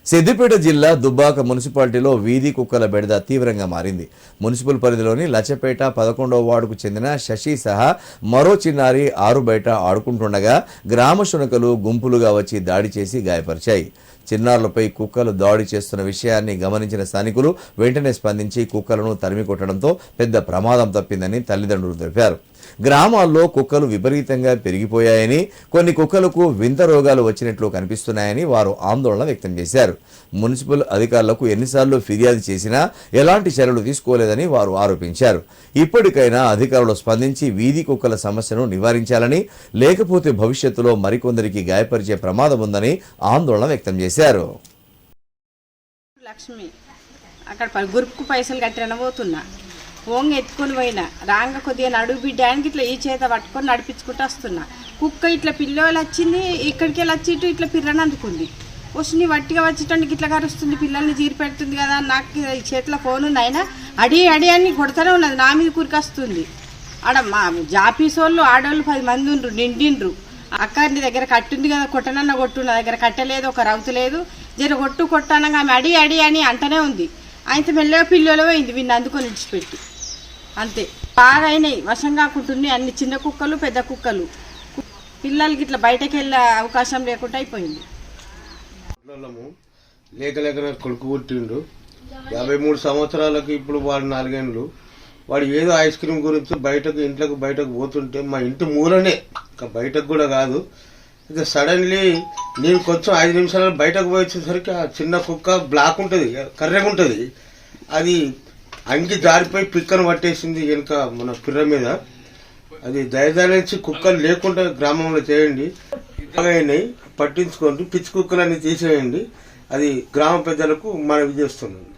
సిద్దిపేట జిల్లా దుబ్బాక మున్సిపాలిటీలో వీధి కుక్కల బెడద తీవ్రంగా మారింది. మున్సిపల్ పరిధిలోని లచ్చపేట 11వ వార్డుకు చెందిన శశి సహా మరో చిన్నారి ఆరు బయట ఆడుకుంటుండగా గ్రామ శునకలు గుంపులుగా వచ్చి దాడి చేసి గాయపరిచాయి. చిన్నారులపై కుక్కలు దాడి చేస్తున్న విషయాన్ని గమనించిన స్థానికులు వెంటనే స్పందించి కుక్కలను తరిమి కొట్టడంతో పెద్ద ప్రమాదం తప్పిందని తల్లిదండ్రులు తెలిపారు. గ్రామాల్లో కుక్కలు విపరీతంగా పెరిగిపోయాయని, కొన్ని కుక్కలకు వింత రోగాలు వచ్చినట్లు కనిపిస్తున్నాయని వారు ఆందోళన వ్యక్తం చేశారు. మున్సిపల్ అధికారులకు ఎన్నిసార్లు ఫిర్యాదు చేసినా ఎలాంటి చర్యలు తీసుకోలేదని వారు ఆరోపించారు. ఇప్పటికైనా అధికారులు స్పందించి వీధి కుక్కల సమస్యను నివారించాలని, లేకపోతే భవిష్యత్తులో మరికొందరికి గాయపరిచే ప్రమాదం ఉందని ఆందోళన వ్యక్తం చేశారు. లక్ష్మి అక్కడ గురుపుకు పైసలు కట్టినబోతున్నా ఓంగ ఎత్తుకొని పోయినా రాంగ కొద్దిగా నడుగు బిడ్డానికి ఇట్లా ఈ చేత పట్టుకొని నడిపించుకుంటూ వస్తున్నా. కుక్క ఇట్లా పిల్లలు వచ్చింది, ఇక్కడికి వెళ్ళి వచ్చి ఇట్లా పిల్లని అందుకుంది. వచ్చి వట్టిగా వచ్చేటందుకు ఇట్లా కరుస్తుంది, పిల్లల్ని జీరి పెడుతుంది కదా. నాకు ఈ చేతిలో ఫోన్ ఉంది, అయినా అడి అని కొడతానే ఉన్నది, నా మీద కురికొస్తుంది. ఆడ మా జాపీస్ వాళ్ళు ఆడవాళ్ళు 10 మంది ఉండ్రు, నిండిండ్రు. అక్క నీ దగ్గర కట్టుంది కదా, కొట్టనన్న కొట్టు, నా దగ్గర కట్టలేదు, ఒక రౌతు లేదు, జర కొట్టానగా ఆమె అడి అని అంటనే ఉంది. అయితే మెల్లగా పిల్లలు పోయింది, వీడిని అందుకొని ఇడిచిపెట్టి. అంతే బాగా అయినాయి, వశం కాకుంటున్నాయి అన్ని చిన్న కుక్కలు పెద్ద కుక్కలు. పిల్లలకి ఇట్లా బయటకు వెళ్ళే అవకాశం లేకుండా అయిపోయింది. లేక కొడుకు పుట్టిండు 53 సంవత్సరాలకు, ఇప్పుడు వాడు 4 ఏళ్ళు. వాడు ఏదో ఐస్ క్రీమ్ గురించి ఇంట్లోకి బయటకు పోతుంటే మా ఇంటి మూలనే, ఇంకా బయటకు కూడా కాదు, ఇక సడన్లీ నేను కొంచెం 5 నిమిషాలు బయటకు పోయి వచ్చేసరికి ఆ చిన్న కుక్క బ్లాక్ ఉంటుంది, కర్రెగా ఉంటుంది, అది అంగి జారిపోయి పిక్కను పట్టేసింది వెనుక మన పిర్ర మీద. అది దయదారించి కుక్కలు లేకుండా గ్రామంలో చేయండి, పట్టించుకోండి, పిచ్చి కుక్కలన్నీ తీసేయండి. అది గ్రామ పెద్దలకు మనవి చేస్తున్నాను.